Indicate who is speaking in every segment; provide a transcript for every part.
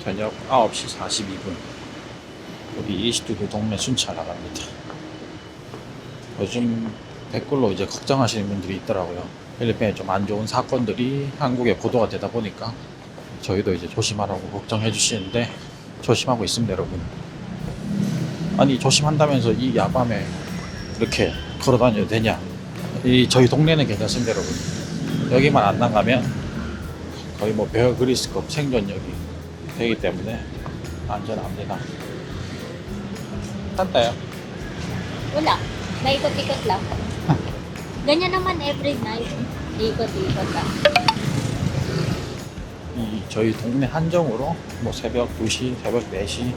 Speaker 1: 저녁 9시 42분. 우리 이시두두 동네 순찰 나갑니다. 요즘 댓글로 이제 걱정하시는 분들이 있더라고요. 필리핀에 좀 안 좋은 사건들이 한국에 보도가 되다 보니까 저희도 이제 조심하라고 걱정해 주시는데 조심하고 있습니다, 여러분. 아니, 조심한다면서 이 야밤에 이렇게 걸어 다녀도 되냐? 저희 동네는 괜찮습니다, 여러분. 여기만 안 나가면 거의 뭐 베어 그리스급 생존력이 되기 때문에 안전합니다. 딴따요?
Speaker 2: Wala. Naikot-ikot lang. Ganyan naman every night. Ikot-ikot lang.
Speaker 1: 저희 동네 한정으로 뭐 새벽 2시, 새벽 4시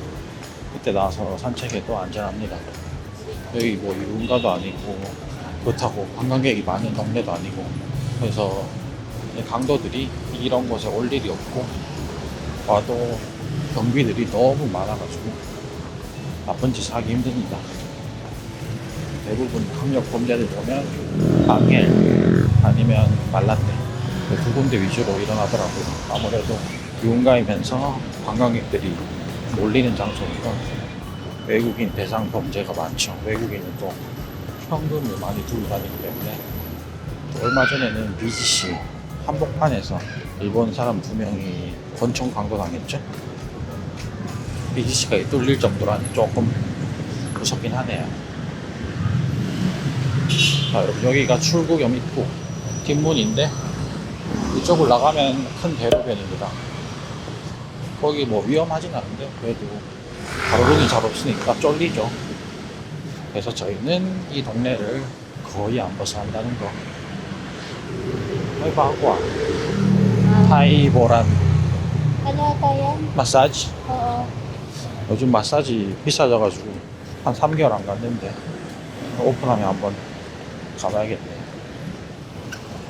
Speaker 1: 그때 나와서 산책해도 안전합니다. 여기 뭐 유흥가도 아니고 그렇다고 관광객이 많은 동네도 아니고 그래서 강도들이 이런 곳에 올 일이 없고 와도 경비들이 너무 많아가지고 나쁜 짓 하기 힘듭니다. 대부분 강력 범죄들 보면 방해 아니면 말라떼 두 군데 위주로 일어나더라고요. 아무래도 유흥가이면서 관광객들이 몰리는 장소니까 외국인 대상 범죄가 많죠. 외국인은 또 현금을 많이 두고 다니기 때문에 또 얼마 전에는 BGC 한복판에서 일본 사람 2명이 권총 강도당했죠. BGC가 뚫릴 정도라니 조금 무섭긴 하네요. 자, 여러분, 여기가 출구 겸 입구 뒷문인데 이쪽을 나가면 큰 대로변입니다. 거기 뭐 위험하진 않은데 그래도 가로등이 잘 없으니까 쫄리죠. 그래서 저희는 이 동네를 거의 안 벗어난다는 거. 해봐고 타이보란
Speaker 2: Ano ata yan?
Speaker 1: 마사지.
Speaker 2: Oo.
Speaker 1: 요즘 마사지 비싸져가지고 한 3개월 안 갔는데 오픈하면 한번 가봐야겠네요.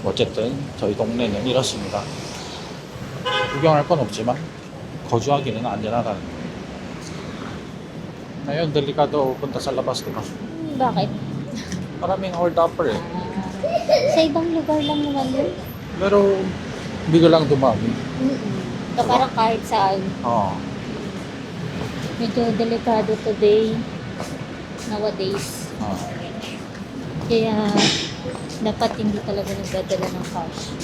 Speaker 1: 어쨌든 저희 동네는 이렇습니다. 구경할 건 없지만 거주하기는 안전하다는 거. Ngayon, delikado punta sa labas, diba?
Speaker 2: Bakit?
Speaker 1: Maraming hold-upper eh.
Speaker 2: Sa ibang lugar lang naman yun.
Speaker 1: Pero biglang dumami.
Speaker 2: So, parang kahit saan.
Speaker 1: Oo.
Speaker 2: Medyo delikado today. Nowadays. Kaya dapat hindi talaga nagdadala ng cash.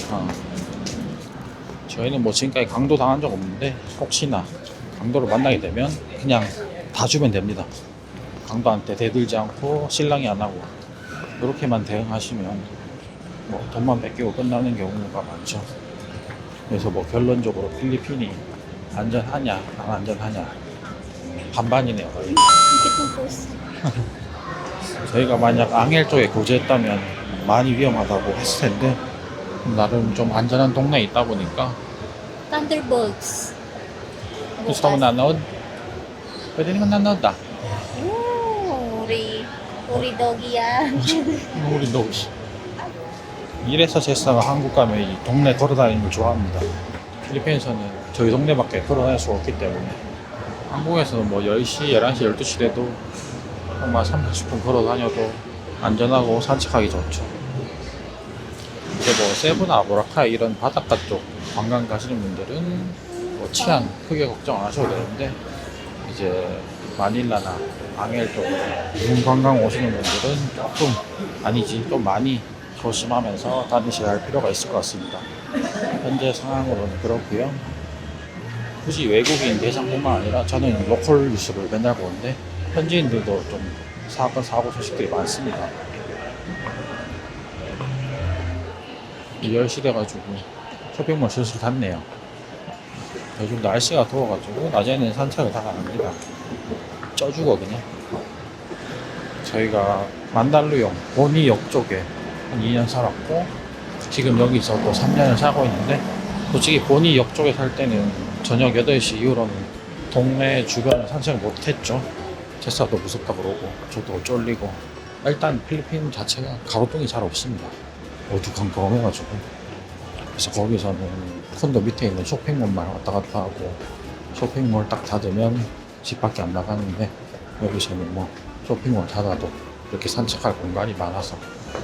Speaker 1: 저희는 뭐 지금까지 강도 당한 적 없는데 혹시나 강도를 만나게 되면 그냥 다 주면 됩니다. 강도한테 대들지 않고 실랑이 안 하고 이렇게만 대응하시면 뭐 돈만 뺏기고 끝나는 경우가 많죠. 그래서 뭐 결론적으로 필리핀이 안전하냐 안 안전하냐 반반이네요. 거의.
Speaker 2: Ikit ng post.
Speaker 1: 저희가 만약 앙헬 쪽에 거주했다면 많이 위험하다고 했을 텐데 나름 좀 안전한 동네에 있다 보니까.
Speaker 2: Thunderbolts.
Speaker 1: Gusto mo nanood? Pwede naman nanood ah.
Speaker 2: Uri doggy yan.
Speaker 1: 우리 너 이래서 제사가 한국 가면 이 동네 걸어다니는 걸 좋아합니다. 필리핀에서는 저희 동네밖에 걸어다닐 수가 없기 때문에 한국에서는 뭐 10시, 11시, 12시 돼도 정말 30분 걸어다녀도 안전하고 산책하기 좋죠. 이제 뭐 세부나 보라카이 이런 바닷가 쪽 관광 가시는 분들은 뭐 치안 크게 걱정 안 하셔도 되는데 이제 마닐라나 앙헬 쪽으로 유흥 관광 오시는 분들은 조금 아니지 좀 많이 조심하면서 다니셔야 할 필요가 있을 것 같습니다. 현재 상황으로는 그렇고요. 굳이 외국인 대상뿐만 아니라 저는 로컬 뉴스를 맨날 보는데 현지인들도 좀 사고 소식들이 많습니다. 10시 돼가지고 쇼핑몰 슬슬 닫네요. 요즘 날씨가 더워가지고 낮에는 산책을 다 가능합니다. 쪄주거든요. 저희가 만달루용 보니역 쪽에 한 2년 살았고 지금 여기서 또 3년을 살고 있는데 솔직히 보니역 쪽에 살 때는 저녁 8시 이후로는 동네 주변을 산책을 못했죠. 제사도 무섭다 그러고 저도 쫄리고 일단 필리핀 자체가 가로등이 잘 없습니다. 어두컴컴해가지고 그래서 거기서는 콘도 밑에 있는 쇼핑몰만 왔다 갔다 하고 쇼핑몰 딱 닫으면 집 밖에 안 나가는데 여기서는 뭐 쇼핑몰 닫아도 이렇게 산책할 공간이 많아서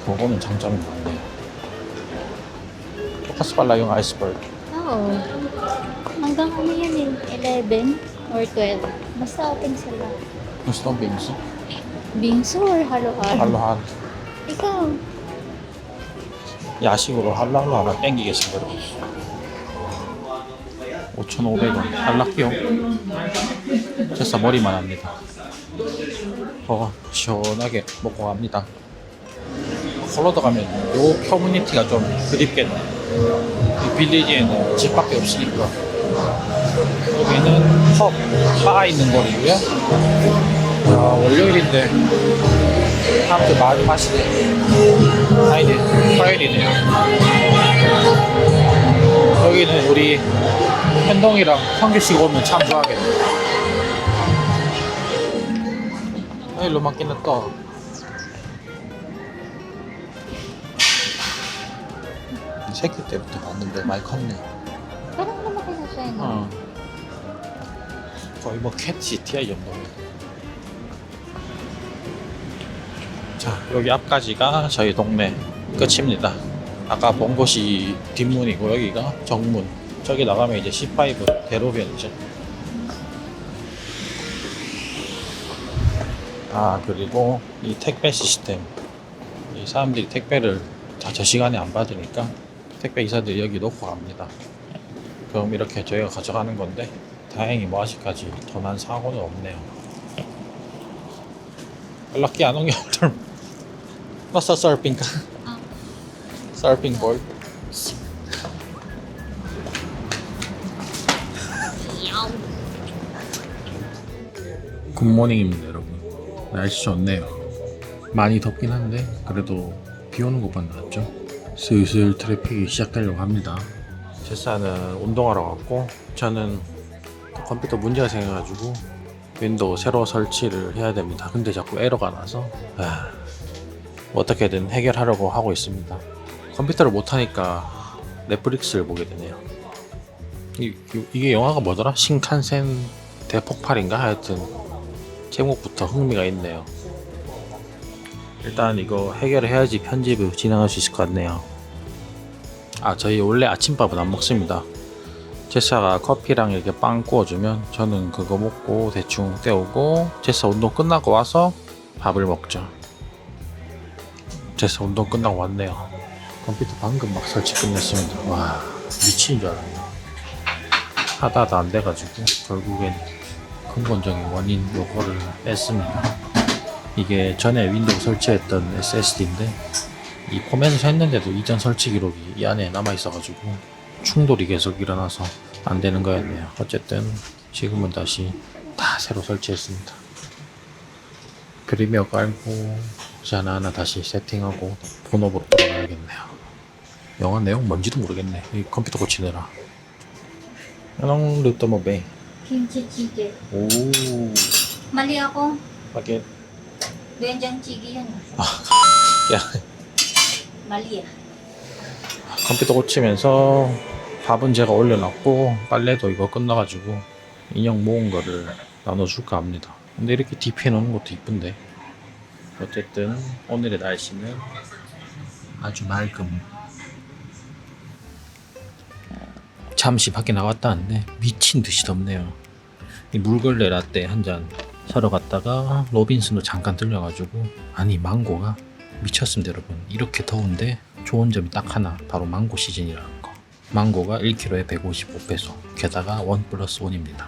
Speaker 1: 그거는 장점이 많네요. 똑같이 빨라 yung iceberg.
Speaker 2: Oo. Ang Hanggang ano yan eh, 11 or 12. Basta open sila.
Speaker 1: Gusto ng bingsu?
Speaker 2: Bingsu or halo-halo?
Speaker 1: 할로한.
Speaker 2: Ikaw.
Speaker 1: 야식으로 할랄로 하나 땡기겠습니다, 여러분. 5,500원. 할랄게요. 제사 머리만 합니다. 시원하게 먹고 갑니다. 콜로더 가면 요 커뮤니티가 좀 그립겠네. 이 빌리지에는 집밖에 없으니까. 여기는 펍, 바 있는 거리고요. 야, 월요일인데 사람들 많이 마시네. 아니네, 화요일이네요. 여기는 우리 현동이랑 성규씨가 오면 참 좋아하겠네. 일로 맞기는 또 새끼 때부터 봤는데 많이 컸네.
Speaker 2: Parang lumaki na siya, no?
Speaker 1: 어. 거의 뭐 캣시티야 이 정도면. 자, 여기 앞까지가 저희 동네 끝입니다. 아까 본 곳이 뒷문이고 여기가 정문. 저기 나가면 이제 C5 대로변이죠. 아, 그리고 이 택배 시스템. 이 사람들이 택배를 다 저 시간에 안 받으니까 택배 기사들이 여기 놓고 갑니다. 그럼 이렇게 저희가 가져가는 건데 다행히 뭐 아직까지 더 난 사고는 없네요. 연락이 안 오게 오늘 Basta surfing ka? Surfing board? 굿모닝입니다 여러분. 날씨 좋네요. 많이 덥긴 한데 그래도 비 오는 것보다 낫죠. 슬슬 트래픽이 시작되려고 합니다. 제사는 운동하러 갔고 저는 컴퓨터 문제가 생겨가지고 윈도우 새로 설치를 해야 됩니다. 근데 자꾸 에러가 나서 어떻게든 해결하려고 하고 있습니다. 컴퓨터를 못하니까 넷플릭스를 보게 되네요. 이게 영화가 뭐더라? 신칸센 대폭발인가? 하여튼 제목부터 흥미가 있네요. 일단 이거 해결을 해야지 편집을 진행할 수 있을 것 같네요. 저희 원래 아침밥은 안 먹습니다. 제사가 커피랑 이렇게 빵 구워주면 저는 그거 먹고 대충 때우고 제사 운동 끝나고 와서 밥을 먹죠. 제사 운동 끝나고 왔네요. 컴퓨터 방금 막 설치 끝냈습니다. 와, 미친 줄 알았네. 하다하다 안 돼가지고 결국엔 근본적인 원인 요거를 뺐습니다. 이게 전에 윈도우 설치했던 SSD인데 이 포맷을 했는데도 이전 설치 기록이 이 안에 남아있어가지고 충돌이 계속 일어나서 안 되는 거였네요. 어쨌든 지금은 다시 다 새로 설치했습니다. 프리미어 깔고 이제 하나하나 다시 세팅하고 본업으로 돌아가야겠네요. 영화 내용 뭔지도 모르겠네. 이 컴퓨터 고치느라. Anong luto mo, be?
Speaker 2: Kimchi jjigae.
Speaker 1: 오,
Speaker 2: Mali ako.
Speaker 1: bakit?
Speaker 2: Doenjang-jjigae yan.
Speaker 1: 야,
Speaker 2: Mali ah.
Speaker 1: 컴퓨터 고치면서 밥은 제가 올려놨고 빨래도 이거 끝나가지고 인형 모은 거를 나눠줄까 합니다. 근데 이렇게 DP 해놓는 것도 이쁜데 어쨌든 오늘의 날씨는 아주 맑음. 잠시 밖에 나갔다는데 미친 듯이 덥네요. 이 물걸레 라떼 한 잔 사러 갔다가 로빈슨도 잠깐 들려가지고 아니 망고가 미쳤습니다 여러분. 이렇게 더운데 좋은 점이 딱 하나, 바로 망고 시즌이라는 거. 망고가 1kg에 155페소, 게다가 1+1입니다.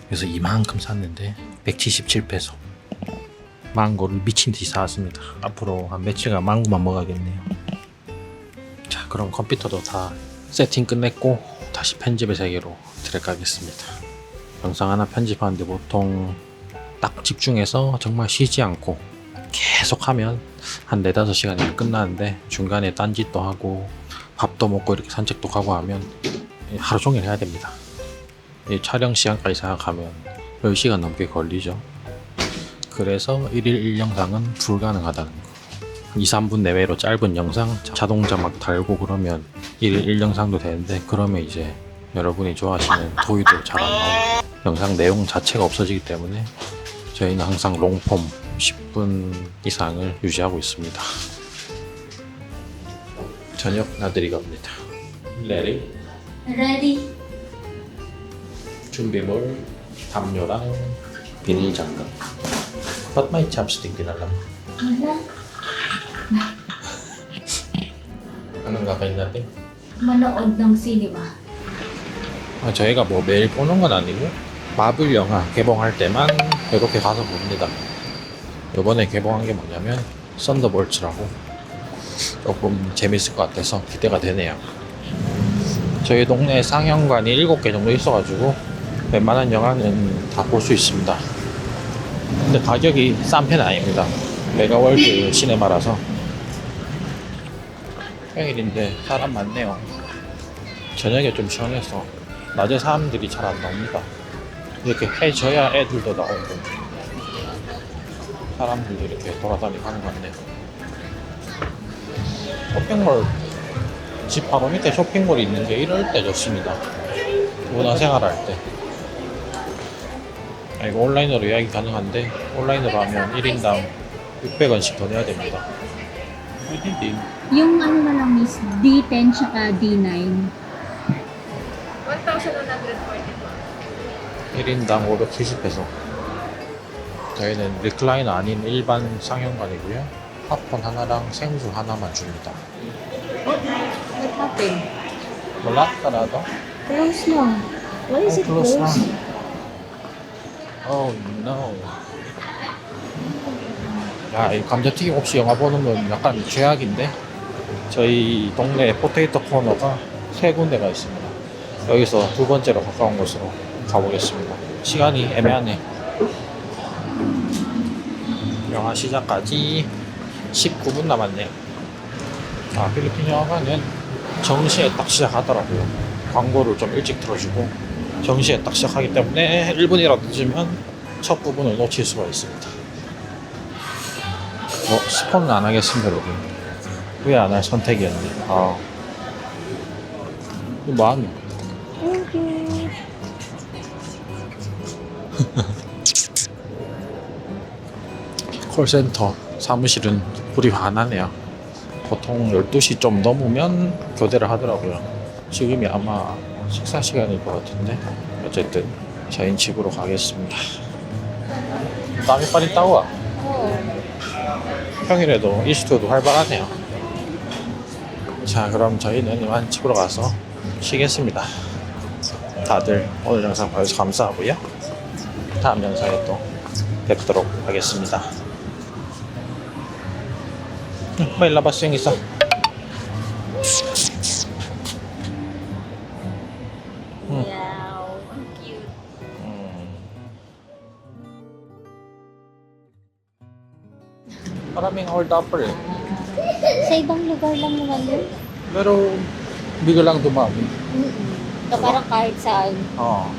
Speaker 1: 그래서 이만큼 샀는데 177페소. 망고를 미친듯이 사왔습니다. 앞으로 한 며칠간 망고만 먹어야겠네요. 자, 그럼 컴퓨터도 다 세팅 끝냈고 다시 편집의 세계로 들어가겠습니다. 영상 하나 편집하는데 보통 딱 집중해서 정말 쉬지 않고 계속 하면 한 4-5시간이면 끝나는데 중간에 딴짓도 하고 밥도 먹고 이렇게 산책도 가고 하면 하루 종일 해야 됩니다. 이 촬영 시간까지 생각하면 10시간 넘게 걸리죠. 그래서 1일 1영상은 불가능하다는 거. 2-3분 내외로 짧은 영상 자동 자막 달고 그러면 1일 1영상도 되는데 그러면 이제 여러분이 좋아하시는 도의도 잘 안 나오고 영상 내용 자체가 없어지기 때문에 저희는 항상 롱폼 10분 이상을 유지하고 있습니다. 저녁 나들이 갑니다. Ready?
Speaker 2: Ready?
Speaker 1: 준비물, 담요랑 비닐 장갑. Ba't may chopstick din alam?
Speaker 2: Wala.
Speaker 1: Anong gagawin natin?
Speaker 2: Manood ng cinema.
Speaker 1: 저희가 뭐 매일 보는 건 아니고 마블 영화 개봉할 때만 이렇게 가서 봅니다. 이번에 개봉한 게 뭐냐면 썬더볼츠라고 조금 재밌을 것 같아서 기대가 되네요. 저희 동네에 상영관이 7개 정도 있어가지고 웬만한 영화는 다 볼 수 있습니다. 근데 가격이 싼 편은 아닙니다. 메가월드 시네마라서. 평일인데 사람 많네요. 저녁에 좀 시원해서 낮에 사람들이 잘 안 나옵니다. 이렇게 해져야 애들도 나오고 사람들도 이렇게 돌아다니고 하는 것 같네요. 쇼핑몰 집 바로 밑에 쇼핑몰이 있는 게 이럴 때 좋습니다. 문화생활할 때. 이거 온라인으로 예약이 가능한데 온라인으로 하면 1인당 600원씩 더 내야 됩니다. hindi.
Speaker 2: Yung ano na lang is D10 tsaka D9.
Speaker 1: 1인당 570페소. 저희는 리클라이너 아닌 일반 상영관이고요. 팝콘 하나랑 생수 하나만 줍니다.
Speaker 2: What happened?
Speaker 1: 몰라? 따라도?
Speaker 2: Close na. Why is it
Speaker 1: close
Speaker 2: closed?
Speaker 1: na. Oh no. 야, 이 감자튀김 없이 영화 보는 건 약간 죄악인데? 저희 동네 포테이토 코너가 3군데가 있습니다. 여기서 두 번째로 가까운 곳으로 가보겠습니다. 시간이 애매하네. 영화 시작까지 19분 남았네요. 아, 필리핀 영화관은 정시에 딱 시작하더라고요. 광고를 좀 일찍 틀어주고 정시에 딱 시작하기 때문에 1분이라도 늦으면 첫 부분을 놓칠 수가 있습니다. 스폰은 안 하겠습니다, 여러분. 왜 안 할 선택이었네. 아, 이거 뭐하노?
Speaker 2: Thank you.
Speaker 1: 콜센터 사무실은 불이 환하네요. 보통 12시 좀 넘으면 교대를 하더라고요. 지금이 아마 식사 시간일 것 같은데 어쨌든 저희는 집으로 가겠습니다. 땀이 빨리 따와. 평일에도 이스트도 활발하네요. 자, 그럼 저희는 이만 집으로 가서 쉬겠습니다. 다들 오늘 영상 봐주셔서 감사하고요. 다음 영상에 또 뵙도록 하겠습니다. May labas yung isa.
Speaker 2: Wow, ang cute.
Speaker 1: Maraming hold-upper eh.
Speaker 2: Sa ibang lugar lang naman yun.
Speaker 1: Pero biglang dumami.
Speaker 2: So, parang kahit saan.
Speaker 1: Oo.